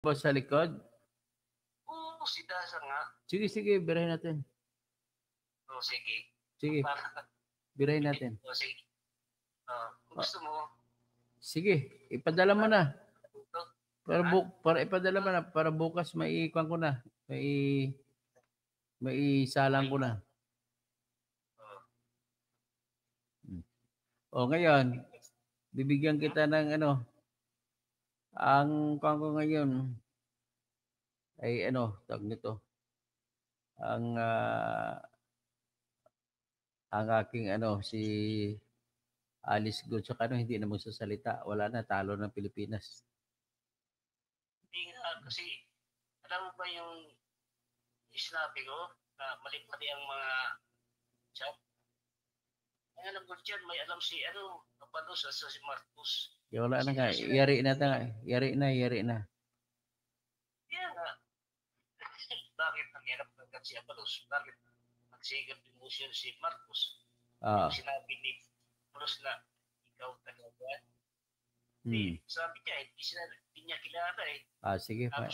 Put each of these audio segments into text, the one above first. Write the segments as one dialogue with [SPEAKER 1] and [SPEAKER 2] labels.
[SPEAKER 1] ba sa likod?
[SPEAKER 2] Oo, si Dasa nga.
[SPEAKER 1] Sige, sige, birahin natin.
[SPEAKER 2] O, sige.
[SPEAKER 1] Sige,
[SPEAKER 2] Para,
[SPEAKER 1] birahin natin.
[SPEAKER 2] o, sige. Kung gusto mo,
[SPEAKER 1] Sige, ipadala mo na.
[SPEAKER 2] ito.
[SPEAKER 1] Para ipadala mo na para bukas maiikuan ko na. Maisalang ko na. O ngayon, bibigyan kita ng ano. Ang kuan ko ngayon ay ano, tawag nito. Ang aking ano si Alice Go tsaka ano, hindi na magsasalita. Wala na, talo ng Pilipinas.
[SPEAKER 2] Hindi nga, kasi, alam mo ba yung sinabi ko, na mali-mali ang mga chat? Ang alam ko dyan, may alam si, Kapalos at si Marcos.
[SPEAKER 1] Wala na nga, yari na ta. Yari na.
[SPEAKER 2] Kaya nga, bakit nangyarap agad si Kapalos? Bakit nagsigap demotion si Marcos? Yung sinabi ni Kapalos na, ikaw talaga. Sabi niya, hindi niya kilala eh.
[SPEAKER 1] Sige pa.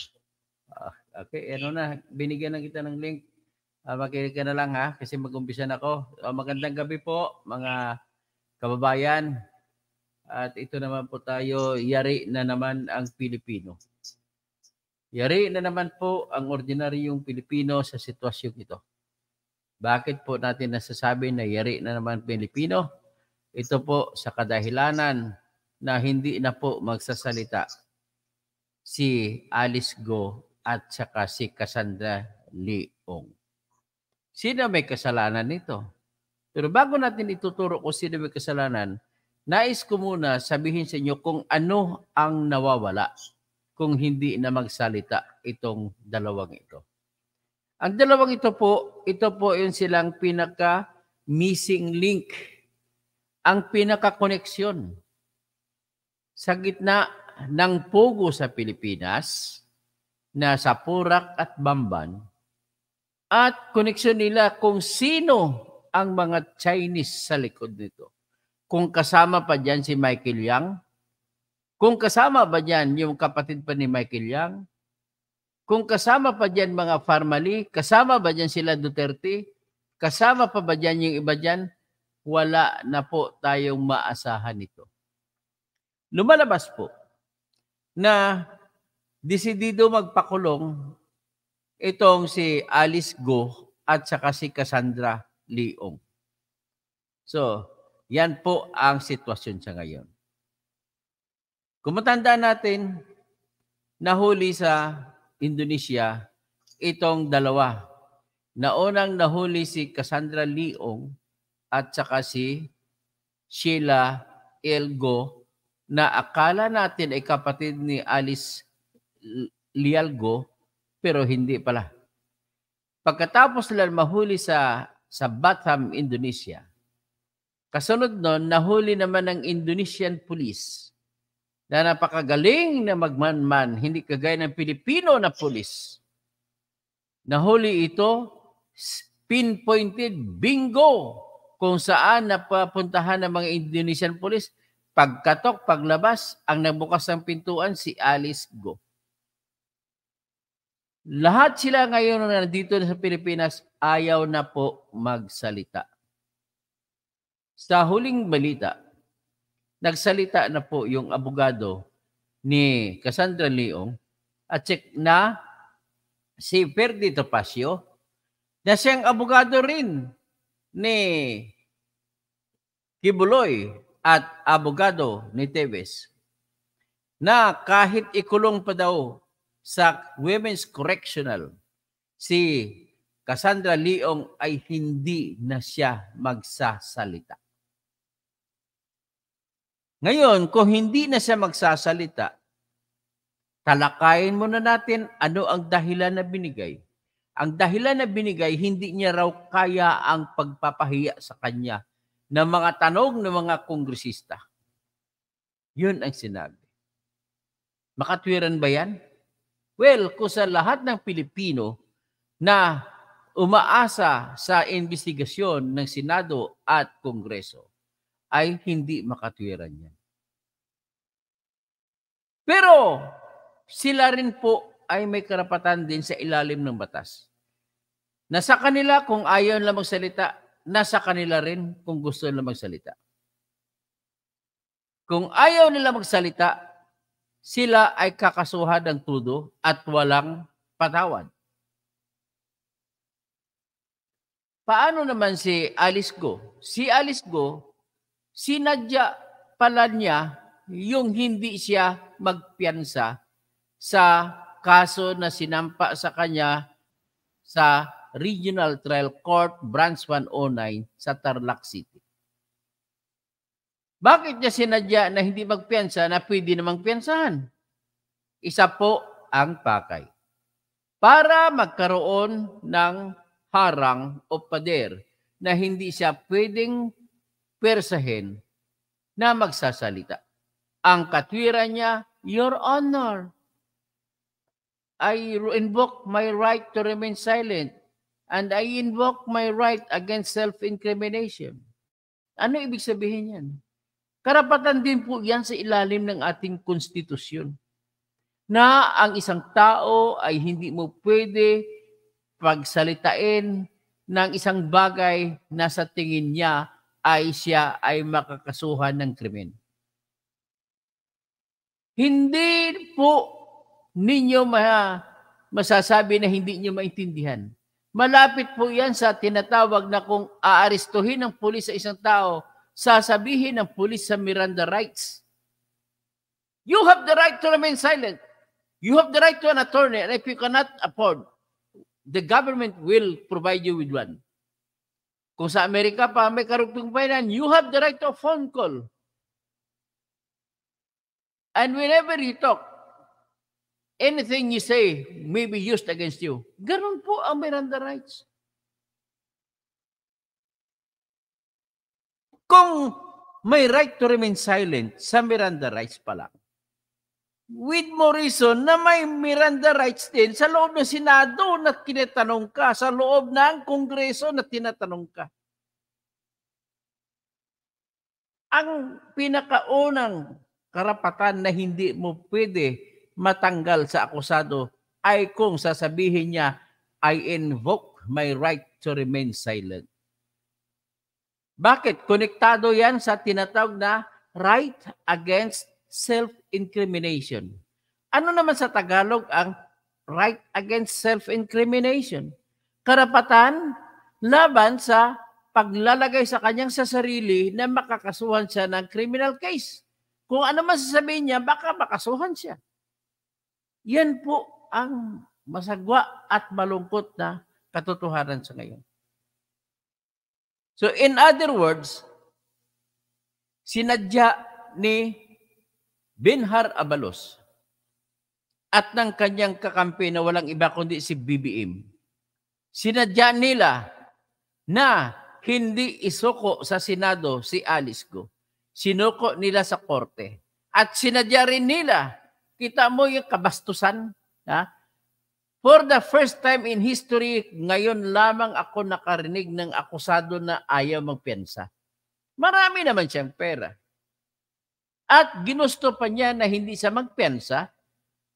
[SPEAKER 1] Okay, ano na, binigyan na kita ng link. Makinig ka na lang ha, kasi mag-umpisa na ako. Magandang gabi po, mga kababayan. At ito naman po tayo, yari na naman ang Pilipino. Yari na naman po ang ordinaryong Pilipino sa sitwasyong ito. Bakit po natin nasasabi na yari na naman Pilipino? Ito po sa kadahilanan na hindi na po magsasalita si Alice Go at saka si Cassandra Leong. Sino may kasalanan nito? Pero bago natin ituturo kung sino may kasalanan, nais ko muna sabihin sa inyo kung ano ang nawawala kung hindi na magsalita itong dalawang ito. Ang dalawang ito po yung silang pinaka-missing link, ang pinaka-koneksyon sa gitna ng pugo sa Pilipinas na sa Purak at Bamban at koneksyon nila kung sino ang mga Chinese sa likod nito. Kung kasama pa dyan si Michael Yang, kung kasama ba dyan yung kapatid pa ni Michael Yang, kung kasama pa dyan mga Farmali, kasama ba dyan sila Duterte, kasama pa ba dyan yung iba dyan, wala na po tayong maasahan nito. Lumalabas po na desidido magpakulong itong si Alice Go at saka si Cassandra Leong. So, yan po ang sitwasyon sa ngayon. Kung matandaan natin, nahuli sa Indonesia itong dalawa. Naunang nahuli si Cassandra Leong at saka si Sheila Elgo na akala natin ay kapatid ni Alice Lialgo, pero hindi pala. Pagkatapos nila mahuli sa Batam, Indonesia, kasunod nun, nahuli naman ng Indonesian police na napakagaling na magmanman, hindi kagaya ng Pilipino na police. Nahuli ito, pinpointed, bingo, kung saan napapuntahan ng mga Indonesian police. Pagkatok, paglabas, ang nagbukas ng pintuan si Alice Go. Lahat sila ngayon na nandito na sa Pilipinas, ayaw na po magsalita. Sa huling balita, nagsalita na po yung abogado ni Cassandra Leong at na si Ferdy Topacio na siyang abogado rin ni Kibuloy at abogado ni Teves na kahit ikulong pa daw sa Women's Correctional, si Cassandra Leong ay hindi na siya magsasalita. Ngayon, kung hindi na siya magsasalita, talakayin muna natin ano ang dahilan na binigay. Ang dahilan na binigay, hindi niya raw kaya ang pagpapahiya sa kanya ng mga tanong ng mga kongresista. Yun ang sinabi. Makatwiran ba yan? Well, kung sa lahat ng Pilipino na umaasa sa investigasyon ng Senado at Kongreso, ay hindi makatwiran yan. Pero sila rin po ay may karapatan din sa ilalim ng batas. Nasa kanila kung ayaw nila magsalita, nasa kanila rin kung gusto nila magsalita. Kung ayaw nila magsalita, sila ay kakasuhan ng tudo at walang patawad. Paano naman si Alice Go? Si Alice Go, sinadya pala niya yung hindi siya magpiyansa sa kaso na sinampa sa kanya sa Regional Trial Court, Branch 109 sa Tarlac City. Bakit niya sinadya na hindi magpiyansa na pwede namang piyansahan? Isa po ang pakay. Para magkaroon ng harang o pader na hindi siya pwedeng persahin na magsasalita. Ang katwiran niya, Your Honor, I invoke my right to remain silent and I invoke my right against self-incrimination. Ano ibig sabihin yan? Karapatan din po yan sa ilalim ng ating konstitusyon na ang isang tao ay hindi mo pwede pagsalitain ng isang bagay na sa tingin niya ay siya ay makakasuhan ng krimen. Hindi po ninyo masasabi na hindi nyo maintindihan. Malapit po yan sa tinatawag na kung aarestuhin ng pulis sa isang tao, sasabihin ng pulis sa Miranda rights. You have the right to remain silent. You have the right to an attorney, and if you cannot afford, the government will provide you with one. Kung sa Amerika pa may karugtong bayan, you have the right to a phone call. And whenever you talk, anything you say may be used against you. Ganun po ang Miranda rights. Kung may right to remain silent sa Miranda rights pala, with more reason na may Miranda rights din sa loob ng Senado na tinatanong ka, sa loob ng Kongreso na tinatanong ka. Ang pinakaunang karapatan na hindi mo pwede matanggal sa akusado ay kung sasabihin niya, I invoke my right to remain silent. Bakit? Konektado yan sa tinatawag na right against self-incrimination. Ano naman sa Tagalog ang right against self-incrimination? Karapatan laban sa paglalagay sa kanyang sa sarili na makakasuhan siya ng criminal case. Kung ano man sasabihin niya, baka makasuhan siya. Yan po ang masagwa at malungkot na katotohanan sa ngayon. So in other words, sinadya ni Benhar Abalos at ng kanyang kakampi na walang iba kundi si BBM, sinadya nila na hindi isuko sa Senado si Alice Go. Sinuko nila sa korte. At sinadya rin nila, kita mo yung kabastusan, ha? For the first time in history, ngayon lamang ako nakarinig ng akusado na ayaw magpiyansa. Marami naman siyang pera. At ginusto pa niya na hindi siya magpiyansa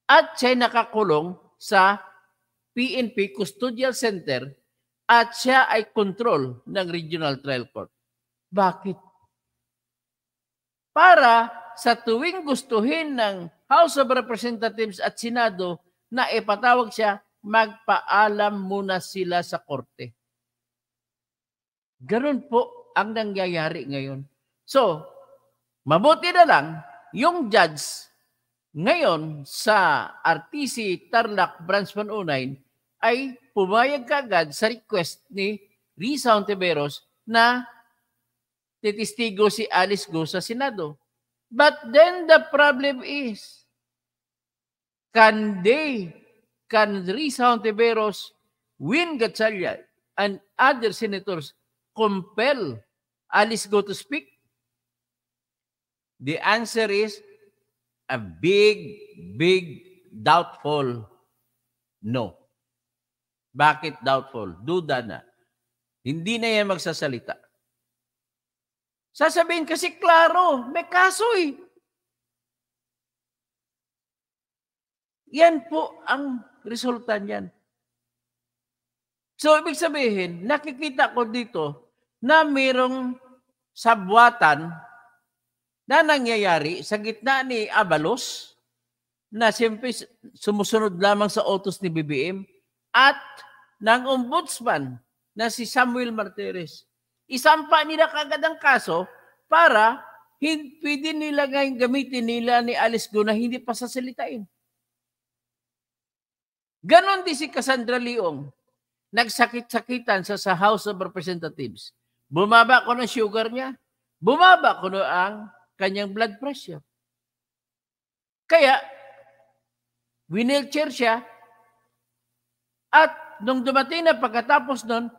[SPEAKER 1] at siya nakakulong sa PNP Custodial Center at siya ay control ng Regional Trial Court. Bakit? Para sa tuwing gustuhin ng House of Representatives at Senado na ipatawag siya, magpaalam muna sila sa korte. Ganun po ang nangyayari ngayon. So, mabuti na lang, yung judge ngayon sa RTC Tarlac Branch 109 ay pumayag kaagad sa request ni Risa Hontiveros na titistigo si Alice Go sa Senado. But then the problem is, can Risa Hontiveros, Win Gatchalian, and other senators compel Alice Go to speak? The answer is a big doubtful no. Bakit doubtful? Duda na. Hindi na yan magsasalita. Sasabihin kasi klaro, may kaso eh. Yan po ang resulta niyan. So, ibig sabihin, nakikita ko dito na mayroong sabwatan na nangyayari sa gitna ni Abalos na siyempre sumusunod lamang sa utos ni BBM at ng ombudsman na si Samuel Martires. Isampa nila kagad ang kaso para pwede nila ngayon gamitin nila ni Alice Go na hindi pa sasalitain. Ganon din si Cassandra Leong. Nagsakit-sakitan sa House of Representatives. Bumaba ko ng sugar niya. Bumaba ko ang kanyang blood pressure. Kaya, winheelchair siya. At nung dumating na pagkatapos nun,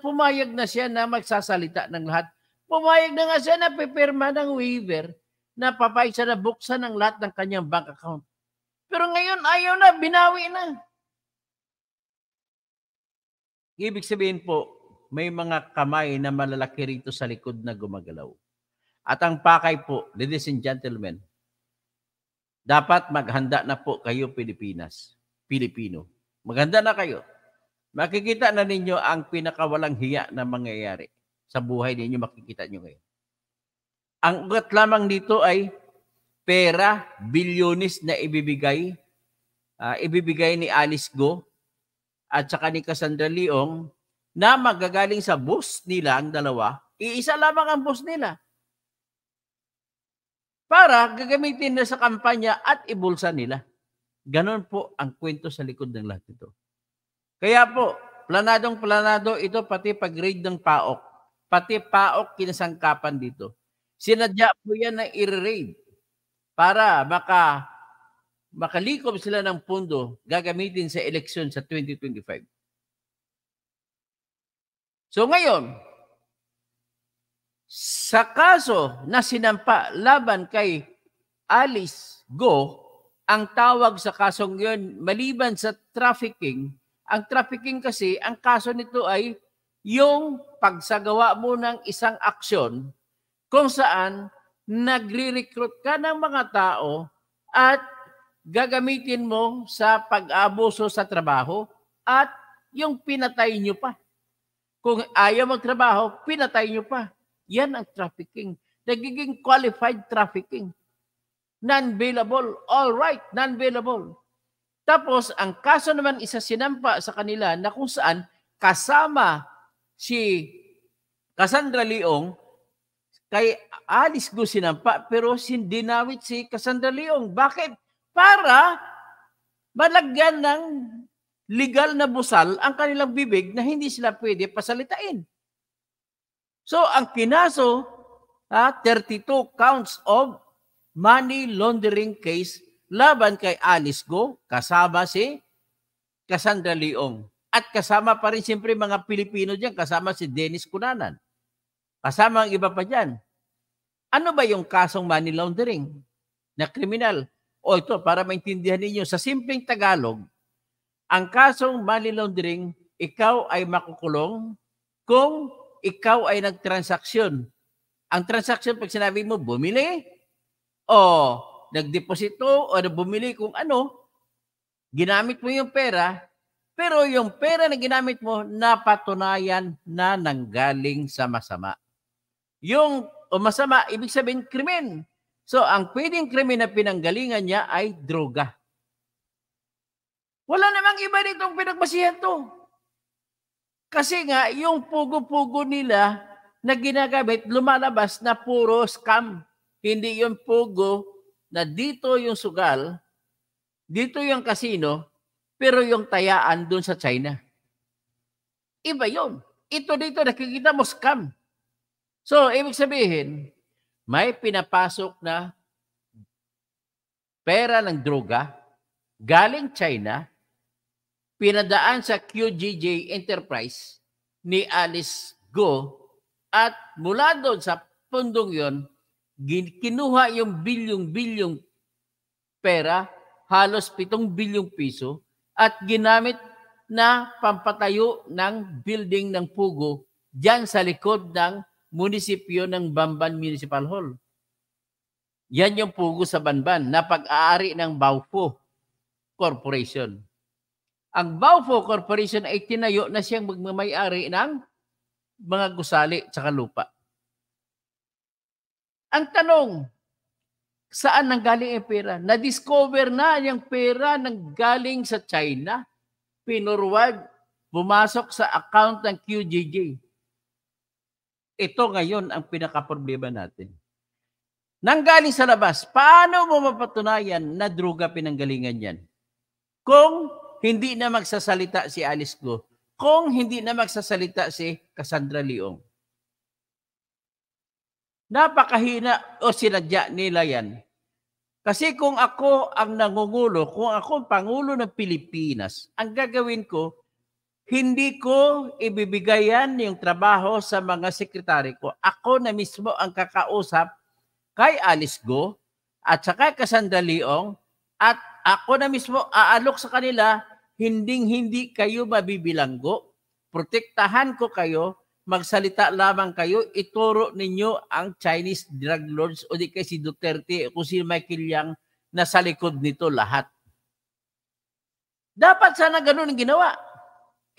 [SPEAKER 1] pumayag na siya na magsasalita ng lahat. Pumayag na nga siya na pipirma ng waiver na papayag siya na buksan ang lahat ng kanyang bank account. Pero ngayon, ayaw na, binawi na. Ibig sabihin po, may mga kamay na malalaki rito sa likod na gumagalaw. At ang pakay po, ladies and gentlemen, dapat maghanda na po kayo Pilipino. Maghanda na kayo. Makikita na ninyo ang pinakawalang hiya na mangyayari sa buhay ninyo, makikita nyo ngayon. Ang ugat lamang dito ay pera, bilyones na ibibigay ni Alice Go at saka ni Cassandra Leong na magagaling sa boss nila ang dalawa, iisa lamang ang boss nila. Para gagamitin na sa kampanya at ibulsa nila. Ganon po ang kwento sa likod ng lahat ito. Kaya po, planadong-planado ito pati pag-raid ng PAOK. Pati PAOK kinasangkapan dito. Sinadya po yan na i-raid para makalikom sila ng pundo gagamitin sa eleksyon sa 2025. So ngayon, sa kaso na sinampa laban kay Alice Go, ang tawag sa kasong yun, maliban sa trafficking, ang trafficking kasi, ang kaso nito ay yung pagsagawa mo ng isang aksyon kung saan nagre-recruit ka ng mga tao at gagamitin mo sa pag-abuso sa trabaho at yung pinatay nyo pa. Kung ayaw magtrabaho, pinatay nyo pa. Yan ang trafficking. Nagiging qualified trafficking. Non-bailable. All right, non-bailable. Tapos, ang kaso naman isa sinampa sa kanila na kung saan kasama si Cassandra Leong kay Alice Go sinampa pero dinawit si Cassandra Leong. Bakit? Para malagyan ng legal na busal ang kanilang bibig na hindi sila pwede pasalitain. So, ang kinaso, 32 counts of money laundering case laban kay Alice Go, kasama si Cassandra Leong. At kasama pa rin siyempre mga Pilipino dyan, kasama si Dennis Cunanan. Kasama ang iba pa dyan. Ano ba yung kasong money laundering na kriminal? O ito, para maintindihan ninyo, sa simpleng Tagalog, ang kasong money laundering, ikaw ay makukulong kung ikaw ay nagtransaksyon. Ang transaksyon, pag sinabi mo, bumili, o nagdeposito, o bumili kung ano, ginamit mo yung pera, pero yung pera na ginamit mo, napatunayan na nanggaling sa masama. Yung masama, ibig sabihin, krimen. So, ang pwedeng krimen na pinanggalingan niya ay droga. Wala namang iba ditong pinagbasihan to. Kasi nga, yung pugo-pugo nila na ginagamit, lumalabas na puro scam. Hindi yung pugo na dito yung sugal, dito yung casino, pero yung tayaan doon sa China. Iba yun. Ito dito, nakikita mo scam. So, ibig sabihin, may pinapasok na pera ng droga galing China, pinadaan sa QJJ Enterprise ni Alice Go at mula doon sa pundong yon, kinuha yung bilyong-bilyong pera, halos 7 bilyong piso at ginamit na pampatayo ng building ng Pugo dyan sa likod ng munisipyo ng Bamban Municipal Hall. Yan yung Pugo sa Banban na pag-aari ng Baufo. Corporation. Ang Baufo Corporation ay tinayo na siyang magmamayari ng mga gusali at lupa. Ang tanong, saan nanggaling ang pera? Na-discover na yung pera nanggaling sa China. Pinurwad, bumasok sa account ng QJJ. Ito ngayon ang pinaka-problema natin. Nanggaling sa labas, paano mo mapatunayan na droga pinanggalingan yan? Kung hindi na magsasalita si Alice Go, kung hindi na magsasalita si Cassandra Leong. Napakahina o sinadya nila yan. Kasi kung ako ang nangungulo, kung ako ang Pangulo ng Pilipinas, ang gagawin ko, hindi ko ibibigayan yung trabaho sa mga sekretary ko. Ako na mismo ang kakausap kay Alice Go at saka Cassandra Leong at ako na mismo aalok sa kanila, hindi kayo mabibilanggo. Protektahan ko kayo, magsalita lamang kayo, ituro ninyo ang Chinese drug lords o di kay si Duterte o si Michael Yang na sa likod nito lahat. Dapat sana ganun ang ginawa.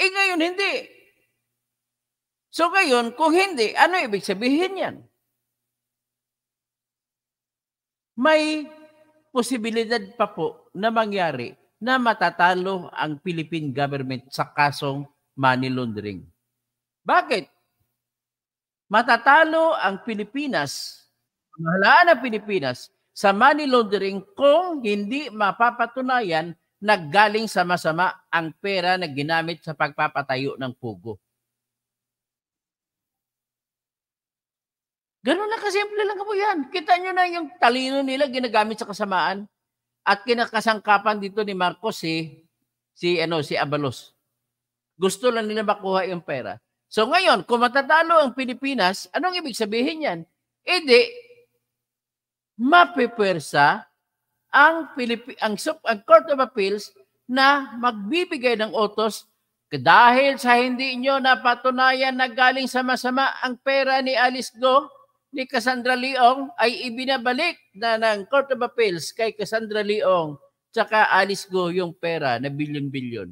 [SPEAKER 1] Ngayon hindi. So ngayon, kung hindi, ano ibig sabihin yan? May posibilidad pa po na mangyari na matatalo ang Philippine government sa kasong money laundering. Bakit? Matatalo ang Pilipinas, mahalaan ang Pilipinas sa money laundering kung hindi mapapatunayan na galing sa masama ang pera na ginamit sa pagpapatayo ng pugo. Ganun lang kasimple lang po yan. Kita nyo na yung talino nila ginagamit sa kasamaan at kinakasangkapan dito ni Marcos si Abalos. Gusto lang nila makuha yung pera. So ngayon, kung matatalo ang Pilipinas, anong ibig sabihin yan? Mapipwersa ang Court of Appeals na magbibigay ng utos dahil sa hindi nyo napatunayan na galing sa masama ang pera ni Alice Go, ni Cassandra Leong, ay ibinabalik na ng Court of Appeals kay Cassandra Leong tsaka Alice Go yung pera na bilyon-bilyon.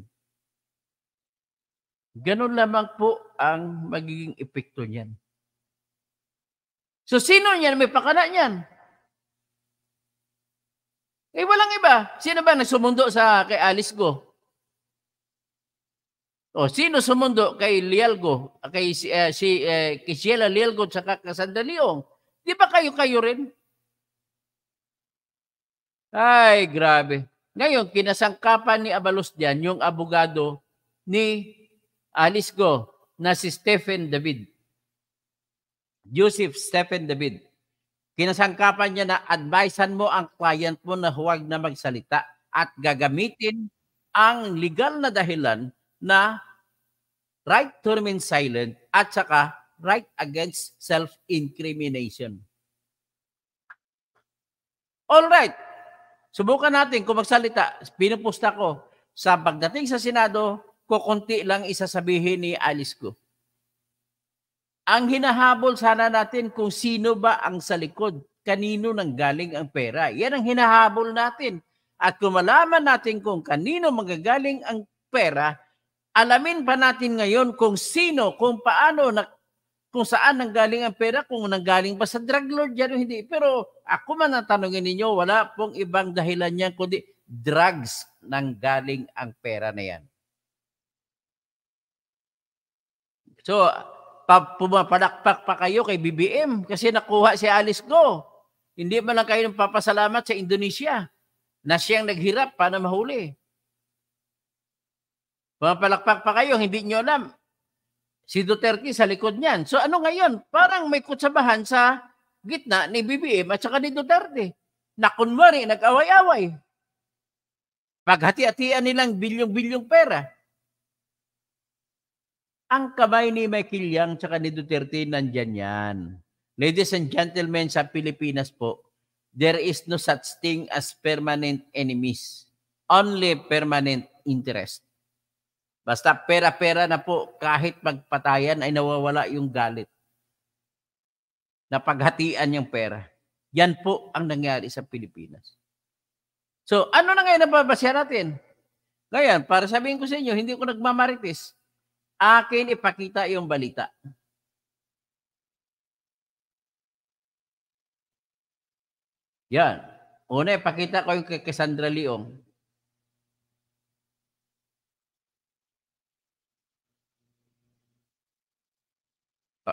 [SPEAKER 1] Ganun lamang po ang magiging epekto niyan. So sino niyan may pakana niyan? Walang iba. Sino ba nagsumundo kay Alice Go? O sino sumundo kay Lialgo, kay Sheila Lialgo at Cassandra Leong? Di ba kayo rin? Ay, grabe. Ngayon, kinasangkapan ni Abalos diyan yung abogado ni Alice Go na si Stephen David. Joseph Stephen David. Kinasangkapan niya na advisean mo ang client mo na huwag na magsalita at gagamitin ang legal na dahilan na right to remain silent at saka right against self-incrimination. All right. Subukan natin kung magsalita. Pinupusta ko. Sa pagdating sa Senado, kukunti lang isasabihin ni Alice Go. Ang hinahabol sana natin kung sino ba ang sa likod, kanino nang galing ang pera. Yan ang hinahabol natin. At kung malaman natin kung kanino magagaling ang pera, alamin pa natin ngayon kung sino, kung paano, kung saan nanggaling ang pera, kung nanggaling ba sa drug lord yan o hindi. Pero ako man natanongin ninyo, wala pong ibang dahilan yan, kundi drugs nanggaling ang pera na yan. So, pumapalakpak pa kayo kay BBM kasi nakuha si Alice Go. Hindi man lang kayo papasalamat sa Indonesia na siyang naghirap para mahuli. Pumapalakpak pa kayo, hindi nyo alam. Si Duterte sa likod niyan. So ano ngayon? Parang may kutsabahan sa gitna ni BBM at saka ni Duterte. Na kunwari, nag-away-away. Paghati-hatian nilang bilyong-bilyong pera. Ang kamay ni Michael Yang tsaka ni Duterte nandyan yan. Ladies and gentlemen, sa Pilipinas po, there is no such thing as permanent enemies. Only permanent interest. Basta pera-pera na po, kahit magpatayan ay nawawala yung galit. Napaghatian yung pera. Yan po ang nangyari sa Pilipinas. So, ano na ngayon nababasya natin? Ngayon, para sabihin ko sa inyo, hindi ko nagmamarites. Akin ipakita yung balita. Yan. Una, ipakita ko yung kay Cassandra Leong.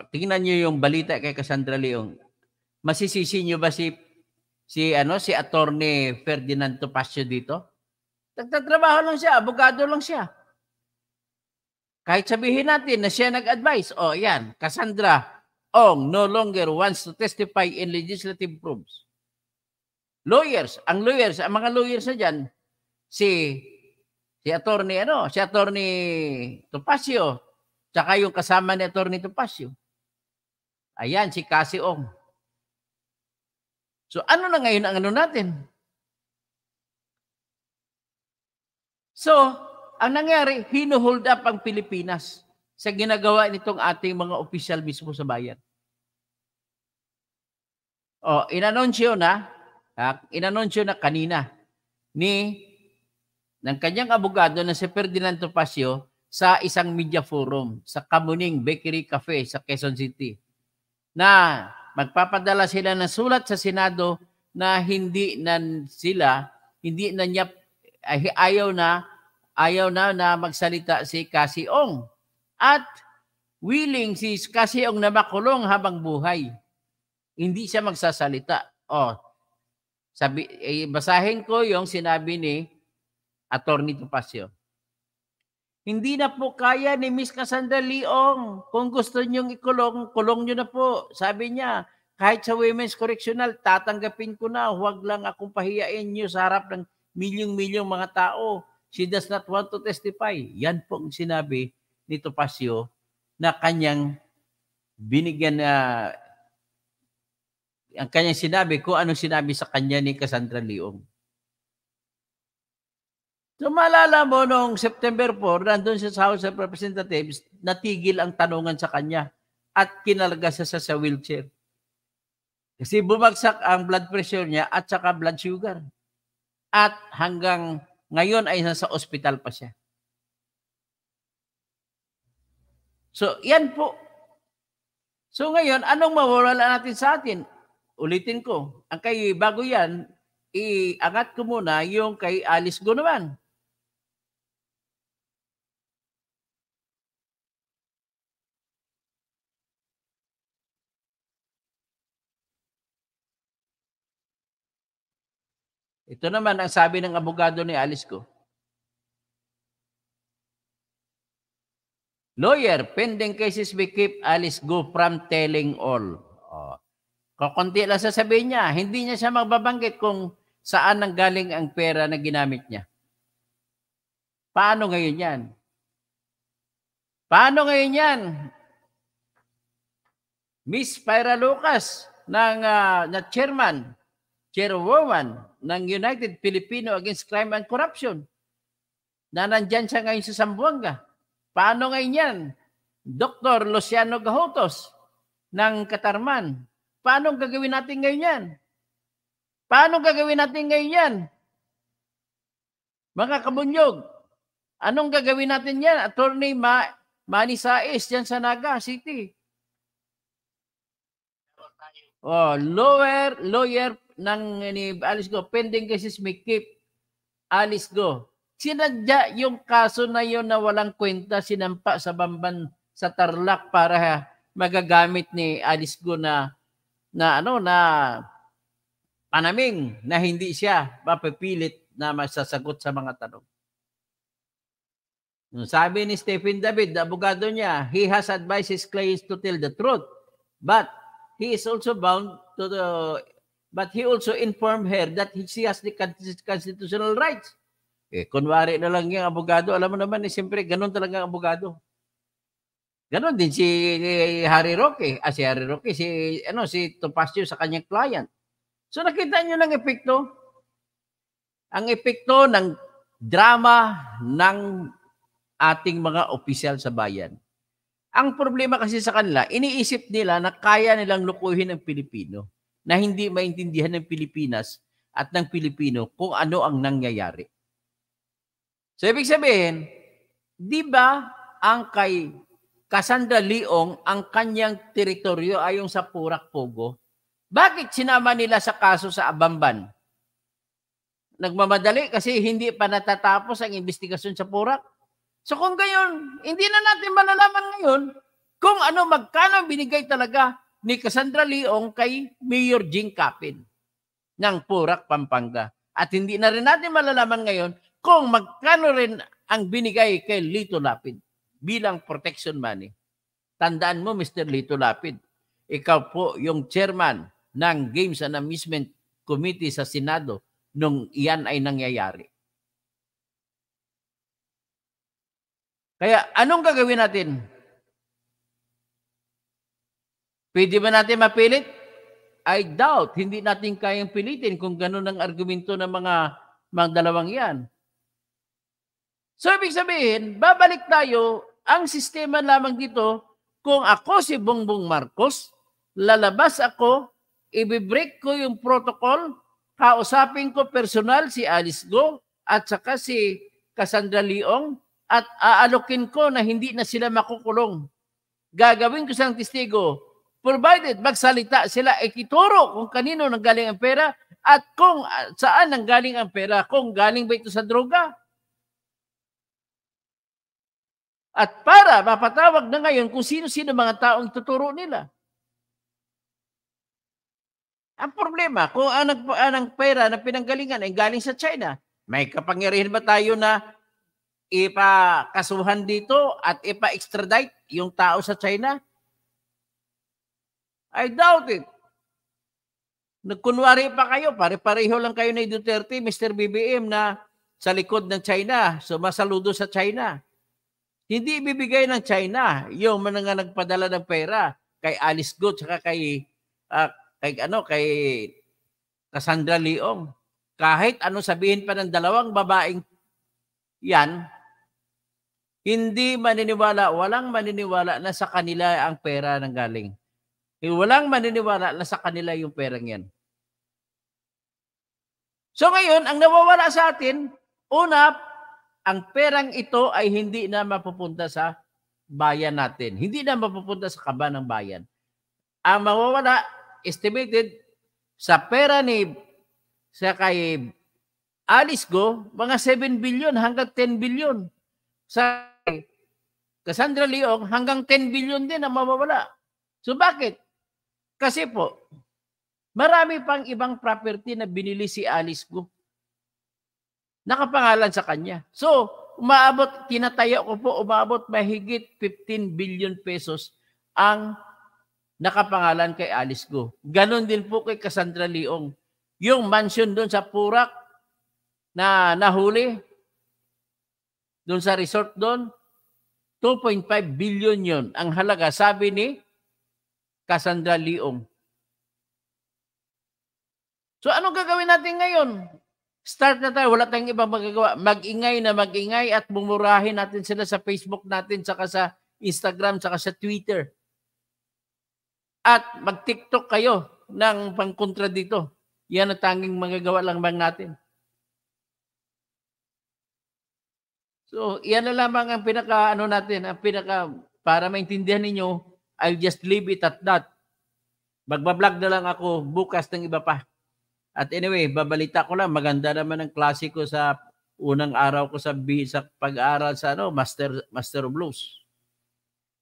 [SPEAKER 1] Tingnan niyo yung balita kay Cassandra Leong. Masisisi niyo ba si Attorney Ferdinand Topacio dito? Nagtatrabaho lang siya, abogado lang siya. Kahit sabihin natin na siya nag-advise, yan, Cassandra Ong no longer wants to testify in legislative probes. Ang mga lawyers na dyan, si Attorney Topacio, tsaka yung kasama ni Attorney Topacio. Ayan, si Cassie Ong. So, ano na ngayon ang natin? So, ang nangyari, hinuhold up ang Pilipinas sa ginagawa nitong ating mga opisyal mismo sa bayan. Inanunsyo na kanina ng kanyang abogado na si Ferdinand Topacio sa isang media forum sa Kamuning Bakery Cafe sa Quezon City na magpapadala sila ng sulat sa Senado na ayaw na magsalita si Cassie Ong at willing si Cassie Ong na makulong habang buhay. Hindi siya magsasalita. Basahin ko yung sinabi ni Attorney Topacio. Hindi na po kaya ni Miss Cassandra Leong. Kung gusto niyong ikulong, kulong niyo na po. Sabi niya, kahit sa Women's Correctional, tatanggapin ko na. Huwag lang akong pahiyain niyo sa harap ng milyong-milyong mga tao. She does not want to testify. Yan po ang sinabi ni Topacio na kanyang binigyan na ang kanyang sinabi kung anong sinabi sa kanya ni Cassandra Leong. So maalala mo noong September 4, nandun siya sa House of Representatives, natigil ang tanungan sa kanya at kinalga siya sa wheelchair. Kasi bumagsak ang blood pressure niya at saka blood sugar. At hanggang ngayon ay nasa ospital pa siya. So yan po. So ngayon, anong mawawala natin sa atin? Ulitin ko, bago yan, iangat ko muna yung kay Alice Go naman. Ito naman ang sabi ng abogado ni Alice Go. Lawyer, pending cases we keep Alice Go from telling all. Kakunti lang sasabihin niya, hindi niya siya magbabanggit kung saan nanggaling ang pera na ginamit niya. Paano ngayon yan? Miss Pyra Lucas na chairwoman ng United Filipino Against Crime and Corruption na nandyan siya ngayon sa Zamboanga. Paano ngayon yan? Dr. Luciano Gahotos ng Katarman. Paano gagawin natin ngayon yan? Mga kabunyog, anong gagawin natin yan? Attorney Manny Saez dyan sa Naga City. Lawyer ni Alice Go, pending cases may keep Alice Go. Sinadya yung kaso na yun na walang kwenta, sinampa sa Bamban sa Tarlac para magagamit ni Alice Go na panaming na hindi siya mapipilit na masasagot sa mga tanong. Sabi ni Stephen David, abogado niya, he has advised his clients to tell the truth, but he is also bound to but he also informed her that she has the constitutional rights. Kunwari na lang yung abogado, alam mo naman, siyempre, ganun talaga ang abogado. Ganon din si Harry Roque. Si Topacio sa kanyang client. So nakita niyo ng epekto? Ang epekto ng drama ng ating mga opisyal sa bayan. Ang problema kasi sa kanila, iniisip nila na kaya nilang lukuhin ang Pilipino, na hindi maintindihan ng Pilipinas at ng Pilipino kung ano ang nangyayari. So, ibig sabihin, di ba ang kay Cassandra Leong, ang kanyang teritoryo ay yung sa Purak Pogo? Bakit sinama nila sa kaso sa Abamban? Nagmamadali kasi hindi pa natatapos ang investigasyon sa Purak. So kung gayon, hindi na natin malalaman ngayon kung magkano binigay talaga ni Cassandra Leong kay Mayor Jing Capin ng Purak, Pampanga. At hindi na rin natin malalaman ngayon kung magkano rin ang binigay kay Lito Lapid bilang protection money. Tandaan mo, Mr. Lito Lapid, ikaw po yung chairman ng Games and Amusement Committee sa Senado nung iyan ay nangyayari. Kaya anong gagawin natin? Pwede ba natin mapilit? I doubt. Hindi natin kayang pilitin kung ganun ang argumento ng mga dalawang yan. So, ibig sabihin, babalik tayo, ang sistema lamang dito, kung ako si Bongbong Marcos, lalabas ako, i-break ko yung protocol, kausapin ko personal si Alice Go at saka si Cassandra Leong at aalokin ko na hindi na sila makukulong. Gagawin ko silang testigo, provided magsalita sila, ikituro kung kanino nanggaling ang pera at kung saan nanggaling ang pera, kung galing ba ito sa droga. At para mapatawag na ngayon kung sino-sino mga taong tuturo nila. Ang problema, kung ang pera na pinanggalingan ay galing sa China, may kapangyarihan ba tayo na ipakasuhan dito at ipa-extradite yung tao sa China? I doubt it. Nagkunwari pa kayo, pare-pareho lang kayo ni Duterte, Mr. BBM, na sa likod ng China, sumasaludo sa China. Hindi ibibigay ng China yung mga nagpadala ng pera kay Alice Go at kay Cassandra Leong. Kahit ano sabihin pa ng dalawang babaeng yan, hindi maniniwala, walang maniniwala na sa kanila ang pera nang galing. Walang maniniwala na sa kanila yung perang yan. So ngayon, ang nawawala sa atin, una, ang perang ito ay hindi na mapupunta sa bayan natin. Hindi na mapupunta sa kaban ng bayan. Ang mawawala, estimated, sa pera sa kay Alice Go, mga 7 billion hanggang 10 billion. Sa Cassandra Leong, hanggang 10 billion din ang mawawala. So bakit? Kasi po, marami pang ibang property na binili si Alice Go. Nakapangalan sa kanya. So, tinatayo ko po, umabot mahigit 15 billion pesos ang nakapangalan kay Alice Go. Ganon din po kay Cassandra Leong. Yung mansion doon sa Purak na nahuli, doon sa resort doon, 2.5 billion yun. Ang halaga, sabi ni Cassandra Leong. So, anong gagawin natin ngayon? Start na tayo, wala tayong ibang magagawa. Mag-ingay at mumurahin natin sila sa Facebook natin, saka sa Instagram, saka sa Twitter. At mag-TikTok kayo ng pangkontra dito. Yan ang tanging magagawa lang bang natin. So, yan na lamang ang para maintindihan ninyo, I'll just leave it at that. Magbablog na lang ako bukas ng iba pa. At anyway, babalita ko lang, maganda naman ang klase ko sa unang araw ko sa pag-aaral sa Master of Blues.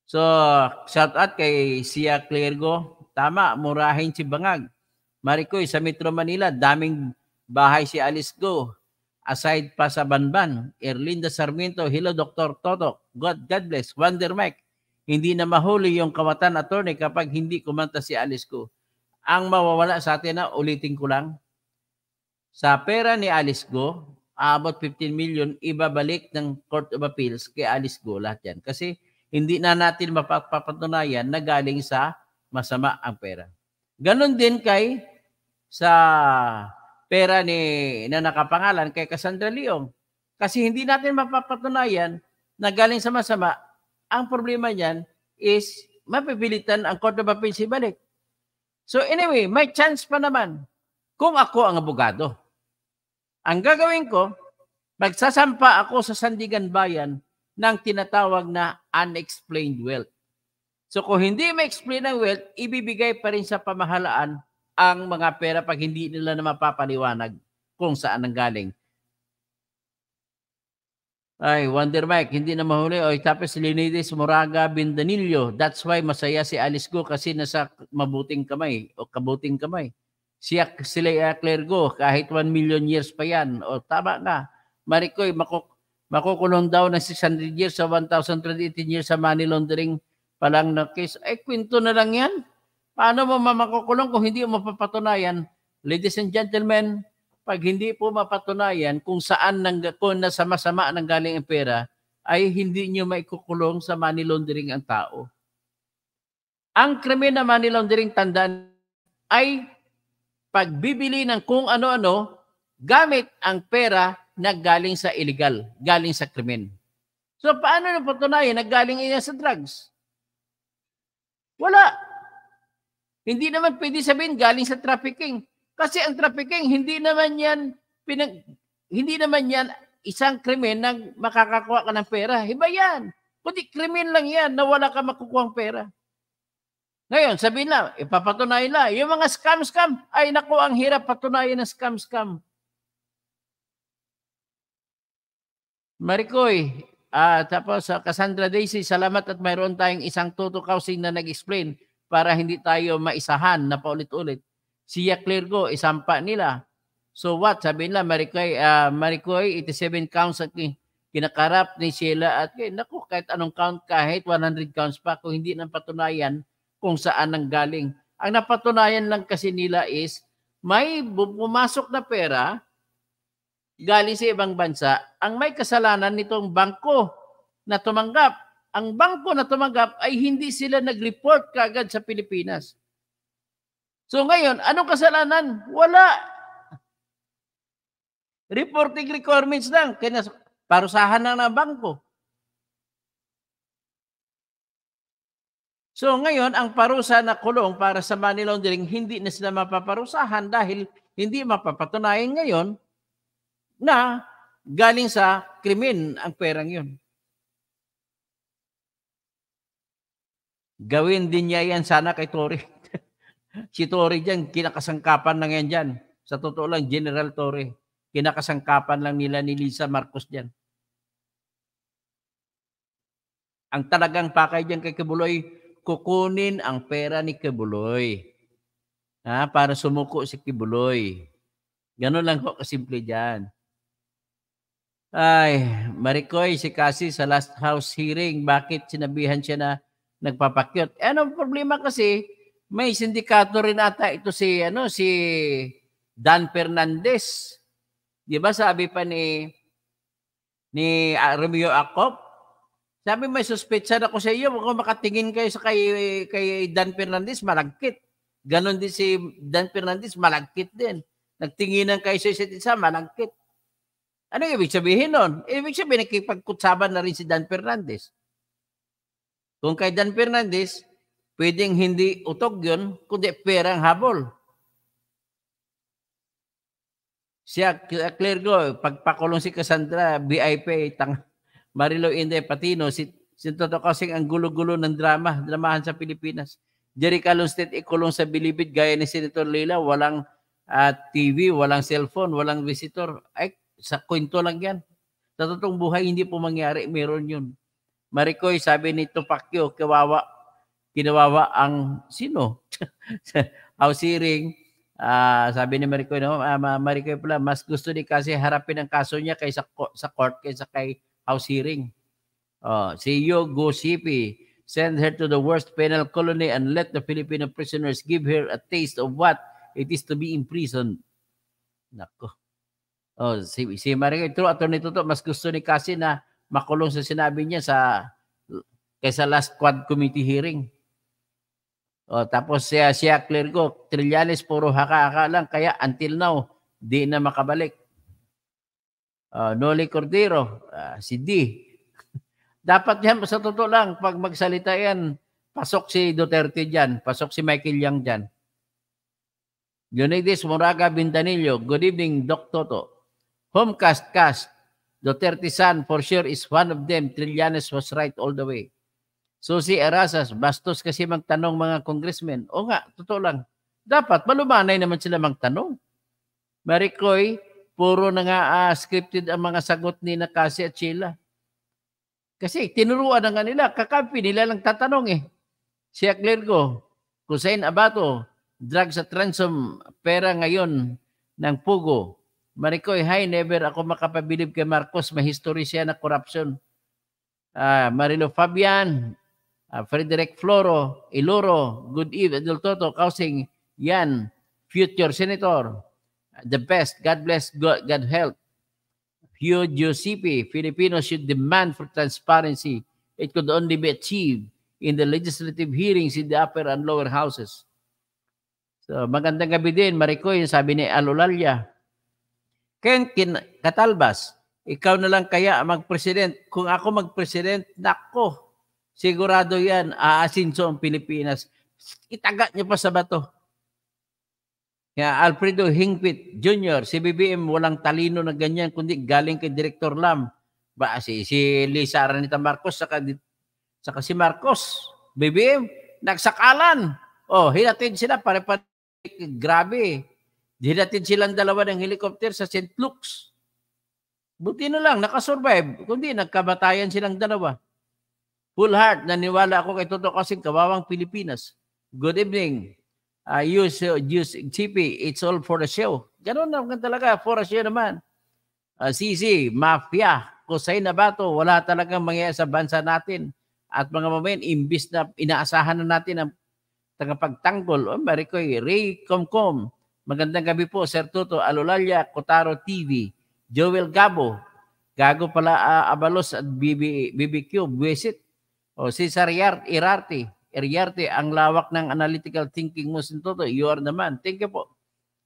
[SPEAKER 1] So, shout out kay Sia Clergo. Tama, murahin si Bangag. Maricoy, sa Metro Manila, daming bahay si Alice Go. Aside pa sa Banban, Erlinda Sarmiento, hello Dr. Toto. God bless. Wonder Mike, hindi na mahuli yung kawatan attorney kapag hindi kumanta si Alice Go. Ang mawawala sa atin na, ulitin ko lang, sa pera ni Alice Go, about 15 million, ibabalik ng Court of Appeals kay Alice Go lahat yan. Kasi hindi na natin mapapatunayan na galing sa masama ang pera. Ganon din sa pera na nakapangalan kay Cassandra Leong. Kasi hindi natin mapapatunayan na galing sa masama. Ang problema niyan is mapipilitan ang Court of Appeals ibalik. So anyway, may chance pa naman kung ako ang abogado. Ang gagawin ko, magsasampa ako sa Sandigan Bayan ng tinatawag na unexplained wealth. So kung hindi ma-explain ang wealth, ibibigay pa rin sa pamahalaan ang mga pera pag hindi nila na mapapaliwanag kung saan nanggaling. Ay, Wonder Mike, hindi na mahuli. O, tapos Leonidas Moraga Bindanillo. That's why masaya si Alice Go kasi nasa mabuting kamay o kabuting kamay. Sila Clergo, kahit 1 million years pa yan. O, tama nga. Maricoy, makukulong daw ng 600 years sa 1,318 years sa money laundering pa lang na case. Ay, kwento na lang yan. Paano mo makukulong kung hindi mo mapapatunayan? Ladies and gentlemen, pag hindi po mapatunayan kung saan kung nasa masama nang galing ang pera, ay hindi nyo maikukulong sa money laundering ang tao. Ang krimen na money laundering, tandaan, ay pagbibili ng kung ano-ano gamit ang pera na galing sa illegal, galing sa krimen. So paano napatunayan na galing iyan sa drugs? Wala. Hindi naman pwede sabihin galing sa trafficking. Kasi ang trafficking, hindi naman yan isang krimen na makakakuha ka ng pera. Iba yan. Kundi krimen lang yan na wala ka makukuha ng pera. Ngayon, sabihin na, ipapatunayan na. Yung mga scam, ay naku, ang hirap patunayan ng scam. Maricoy, tapos Cassandra Daisy, salamat at mayroon tayong isang Toto Kausing na nag-explain para hindi tayo maisahan na paulit-ulit. Siya Clergo, isampa nila. So what? Sabi nila, Maricoy, 87 counts at kinakarap ni Sheila at naku, kahit anong count, kahit 100 counts pa, kung hindi nang patunayan kung saan nang galing. Ang napatunayan lang kasi nila is may pumasok na pera galing sa ibang bansa, ang may kasalanan nitong bangko na tumanggap. Ang bangko na tumanggap ay hindi sila nag-report kaagad sa Pilipinas. So ngayon, anong kasalanan? Wala. Reporting requirements lang. Parusahan na ng bangko. So ngayon, ang parusa na kulong para sa money laundering, hindi na sila mapaparusahan dahil hindi mapapatunayan ngayon na galing sa krimen ang perang yun. Gawin din niya yan sana kay Tory. Si Tory dyan, kinakasangkapan lang yan dyan. Sa totoo lang, General Tory. Kinakasangkapan lang nila ni Lisa Marcos dyan. Ang talagang pakay dyan kay Kibuloy, kukunin ang pera ni Kibuloy. Para sumuko si Kibuloy. Ganun lang ko kasimple dyan. Ay, Maricoy, si Cassie sa last house hearing, bakit sinabihan siya na nagpapakyot? Anong problema kasi, may sindikato rin ata ito si Dan Fernandez. Di ba sabi pa ni Romeo Acop? Sabi may suspetsa ako sa iyo, kung makatingin kayo sa kay Dan Fernandez, malagkit. Ganon din si Dan Fernandez, malagkit din. Nagtinginan kayo sa isa't isa, malagkit. Ano ibig sabihin nun? Ibig sabihin, nakipagkutsaban na rin si Dan Fernandez. Kung kay Dan Fernandez, pwedeng hindi utog yun, kundi perang habol. Siya, Clergo, pagpakulong si Cassandra, BIP, Marilo Inday Patino, si Toto Kausing ang gulo-gulo ng dramahan sa Pilipinas. Jerry Calonstet ikulong sa Bilibid, gaya ni Senator Leila, walang TV, walang cellphone, walang visitor. Ay, sa kwento lang yan. Sa totoong buhay, hindi po mangyari, meron yun. Maricoy, sabi ni Tupacyo, kinawawa ang sino? House hearing, sabi ni Maricoy, Maricoy pala, mas gusto ni kasi harapin ang kaso niya kaysa sa court kaysa kay house hearing. Si Yogo Sipi, send her to the worst penal colony and let the Filipino prisoners give her a taste of what it is to be imprisoned. Nako. Si Maricoy, true, Atty. Toto, mas gusto ni kasi na makulong sa sinabi niya kaysa last quad committee hearing. Tapos siya Clergo, Trillanes, puro haka-haka lang, kaya until now, di na makabalik. Noli Cordero, si D. Dapat yan, sa totoo lang, pag magsalita yan, pasok si Duterte dyan, pasok si Michael Yang dyan. Leonidas Moraga Bindanillo, good evening, Doc Toto. Homecast cast. Duterte son for sure is one of them. Trillanes was right all the way. Susi Erasas, bastos kasi magtanong mga congressmen. O nga, totoo lang. Dapat, malumanay naman sila magtanong. Maricoy, puro na nga scripted ang mga sagot ni Nakasi at Sheila. Kasi tinuruan na nga nila, kakampi nila lang tatanong eh. Si Clergo, Hussein Abato, drugs at ransom, pera ngayon ng Pugo. Maricoy, hi, never ako makapabilib kay Marcos, may history siya na corruption. Marilo Fabian, Frederick Floro, Iloro, good evening, Adel Toto, Kausing, yan, future senator, the best, God bless, God help. Hugh Giuseppe, Filipinos should demand for transparency. It could only be achieved in the legislative hearings in the upper and lower houses. So, magandang gabi din, Maricoy, sabi ni Alolalia. Ken Katalbas, ikaw na lang kaya mag-president. Kung ako mag-president, nako, sigurado yan, aasinso ang Pilipinas. Itaga niyo pa sa bato. Kaya Alfredo Hingpit Jr., si BBM walang talino na ganyan, kundi galing kay Director Lam. Ba, si Lisa Araneta Marcos, saka si Marcos, BBM, nagsakalan. Oh, hinatid sila, pare-pare, grabe. Hinatid silang dalawa ng helicopter sa St. Luke's. Buti na lang, nakasurvive. Kundi nagkamatayan silang dalawa. Full heart, naniwala ako kay Toto Kasing, kawawang Pilipinas. Good evening. Use CP, it's all for the show. Ganun naman talaga, for the show naman. CC, Mafia, Hussein Abato, wala talagang mangyayari sa bansa natin. At mga mamayan, imbis na inaasahan na natin ang tagapagtanggol. Maricoy, Ray Comcom, magandang gabi po, Sir Toto, Alolalia, Kotaro TV, Joel Gabo, Gago pala Abalos at BBQ, Buesit, o Cesar Iriarte, ang lawak ng analytical thinking mo, Sir Toto, you are naman. Thank you po.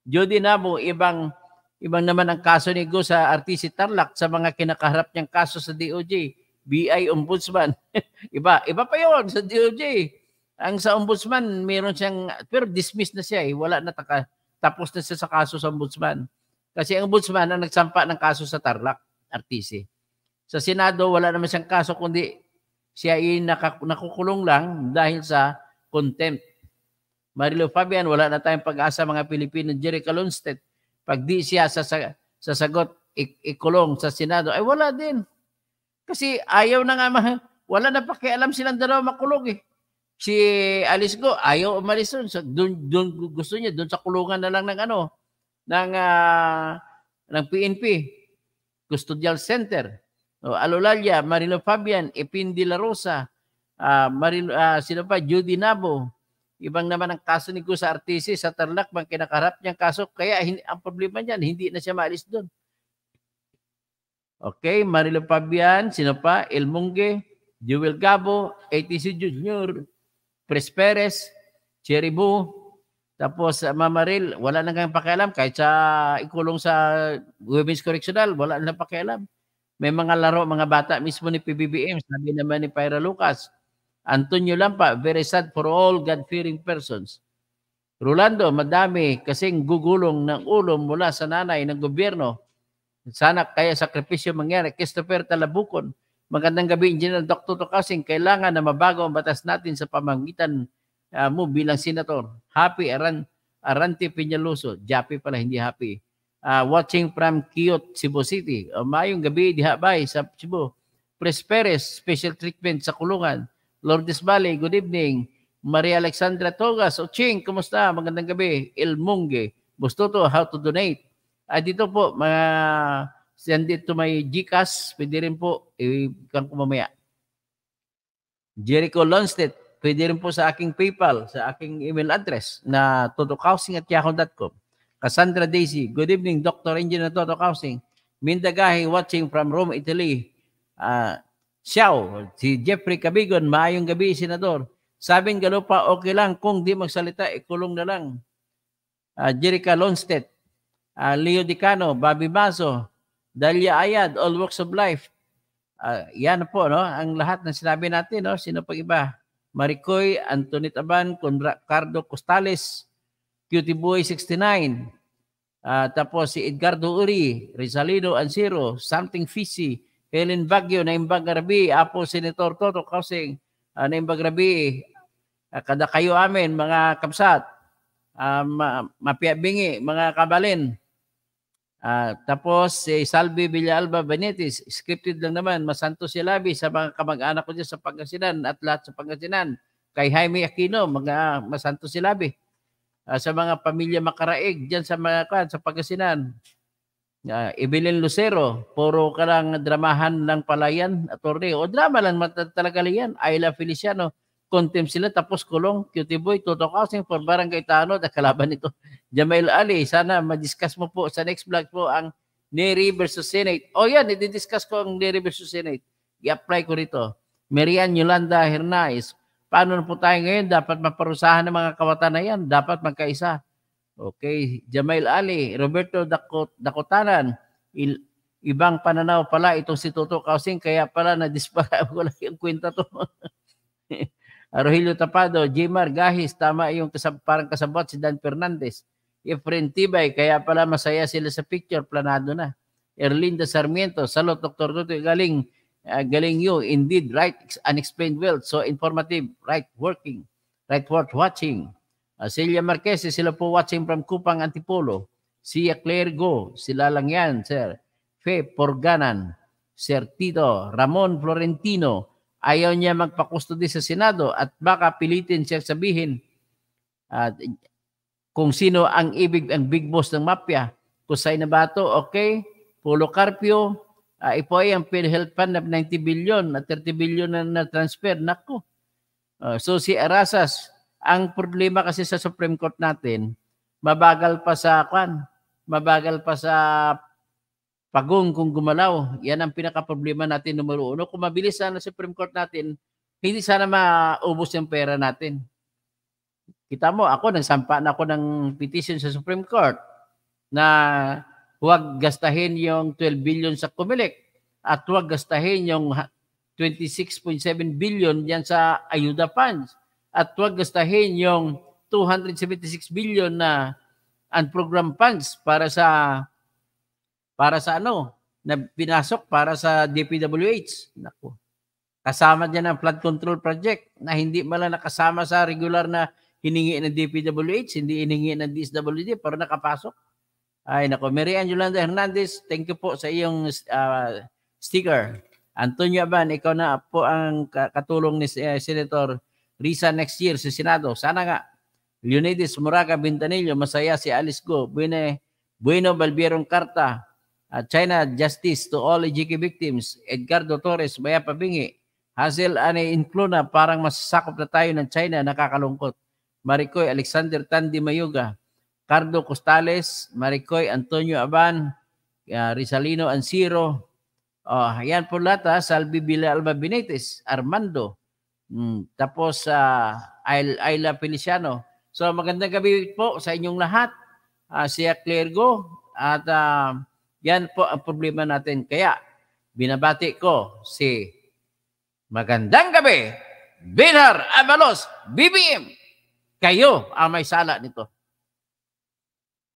[SPEAKER 1] Jody Nabo, ibang naman ang kaso ni Go sa RTC Tarlac sa mga kinakaharap niyang kaso sa DOJ, BI Ombudsman. iba pa yun sa DOJ. Ang sa Ombudsman, meron siyang, pero dismiss na siya eh, wala na tapos na siya sa kaso sa Ombudsman. Kasi ang Ombudsman ang nagsampa ng kaso sa Tarlac, RTC. Sa Senado, wala naman siyang kaso, kundi siya ay nakukulong lang dahil sa contempt. Marilo Fabian, wala na tayong pag-asa mga Pilipino. Jerry Calonstedt, pag di siya sasagot, ikulong sa Senado, ay wala din. Kasi ayaw na nga, wala na pakialam silang dalawa makulong eh. Si Alice Go, ayaw umalis doon. So, doon gusto niya, doon sa kulungan na lang ng PNP, Custodial Center. Alolalia, Marilo Fabian, Epin de la Rosa, sino pa, Judy Nabo. Ibang naman ang kaso ni Go sa RTC, sa Tarlac, bang kinakarap niyang kaso. Kaya ang problema niyan, hindi na siya maalis doon. Okay, Marilo Fabian, sino pa, El Mungue, Joel Gabo, ATC Junior, Pres Perez, Cherry Boo, tapos Mamaril, wala nang kayong pakialam. Kahit sa ikulong sa Women's Correctional, wala nang pakialam. May mga laro, mga bata mismo ni PBBM, sabi naman ni Pyra Lucas. Antonio Lampa, very sad for all God-fearing persons. Rolando, madami kasing gugulong ng ulo mula sa nanay ng gobyerno. Sana kaya sakripisyo mangyari. Christopher Talabukon, magandang gabi, Engineer Dr. Tokasing. Kailangan na mabago ang batas natin sa pamamagitan mo bilang senator. Happy Arante Peñaloso. Jappy pala, hindi happy. Watching from Kiyot, Cebu City. Mayong gabi, dihabay sa Cebu. Pres Perez, special treatment sa kulungan. Lourdes Valley, good evening. Maria Alexandra Togas, Oching, kumusta? Magandang gabi. El Mungue, Bustoto, how to donate. Dito po, send it to my GCash. Pwede rin po, ikang kumamaya. Jericho Lonstedt, pwede rin po sa aking PayPal, sa aking email address na totokausing@yahoo.com. Cassandra Daisy, good evening, Dr. Engineer Toto Kausing. Mindagahi, watching from Rome, Italy. Xiao, si Jeffrey Cabigon, maayong gabi, Senador. Sabing Galupa, okay lang, kung di magsalita, ikulong na lang. Jericho Lonstedt, Leo Dicano, Bobby Mazo, Dalia Ayad, all walks of life. Yan po, no? Ang lahat ng sinabi natin, no? Sino pag iba? Maricoy, Antoinette Aban, Cardo Costales, Cutie Boy 69. Tapos si Edgardo Uri, Rizalino Ansiro, Something Fishy, Helen Baguio, Naimbag Rabi, Apo Senator Toto Kausing, Naimbag Rabi, kada kayo amin, mga kapsat, mapiabingi, mga kabalin. Tapos si Salvi Villalba Benitez, scripted lang naman, Masanto Silabi sa mga kamag-anak ko dyan sa Pangasinan at lahat sa Pangasinan. Kay Jaime Aquino, mga Masanto Silabi. Sa mga pamilya Makaraig dyan sa mga sa Pangasinan. Evelyn Lucero, puro ka lang dramahan ng palayan, attorney. O drama lang talaga yan. Ayla Feliciano, contempt sila tapos kulong. Cutie Boy, Toto Kausing for Barangay Tanod, kalaban nito. Jamail Ali, sana ma-discuss mo po sa next vlog po ang Neri versus Senate. O yan, i-discuss ko ang Neri versus Senate. I-apply ko rito. Marian Yolanda Hernandez, paano na po tayo ngayon? Dapat maparusahan ng mga kawatan na yan. Dapat magkaisa. Okay. Jamail Ali, Roberto Dakotanan, ibang pananaw pala itong si Toto Kausing, kaya pala na-dispara. Wala yung kwenta to. Rogelio Tapado, Jimar Gahis, tama yung parang kasabot si Dan Fernandez. Efren Tibay, kaya pala masaya sila sa picture, planado na. Erlinda Sarmiento, salot Dr. Toto, galing you, indeed, right, unexplained wealth, so informative, right, working, right, worth watching. Celia Marquez, sila po watching from Kupang, Antipolo. Sia Claire Go, sila lang yan, sir. Fe Porganan, Sir Tito, Ramon Florentino, ayaw niya magpa-custody sa Senado at baka pilitin siya sabihin kung sino ang big boss ng mafia. Kusay na Bato, okay. Polo Carpio, ipo ay ang PhilHealth Fund of 90 billion at 30 billion na transfer. Nako. So si Arasas, ang problema kasi sa Supreme Court natin, mabagal pa sa pagong kung gumalaw. Yan ang pinaka-problema natin numero 1. Kung mabilis sana sa Supreme Court natin, hindi sana maubos yung pera natin. Kita mo, nagsampa na ako ng petition sa Supreme Court na huwag gastahin yung 12 billion sa COMELEC at huwag gastahin yung 26.7 billion yan sa ayuda funds at huwag gastahin yung 276 billion na unprogrammed funds para sa na pinasok para sa DPWH. Naku. Kasama diyan ang flood control project na hindi mala nakasama sa regular na hiningi ng DPWH, hindi hiningi ng DSWD pero nakapasok. Ay nako, Marian Yolanda Hernandez, thank you po sa iyong sticker. Antonio Aban, ikaw na po ang katulong ni Senator Risa next year sa Senado. Sana nga. Leonidas Moraga Bintanillo, masaya si Alice Go. Bueno Balbierong Carta. China Justice to all EJK victims. Edgardo Torres, Baya Pabingi. Hazel Ane Incluna, parang masasakop na tayo ng China, nakakalungkot. Maricoy Alexander Tandi Mayuga. Cardo Costales, Maricoy Antonio Aban, Rizalino Ansiro. Ayan po lahat, Salvi Villalba Benitez, Armando. Tapos Ayla Feliciano. So magandang gabi po sa inyong lahat. Sia Claire Go. At yan po ang problema natin. Kaya binabati ko si magandang gabi, Binar Avalos, BBM. Kayo ang may sala nito.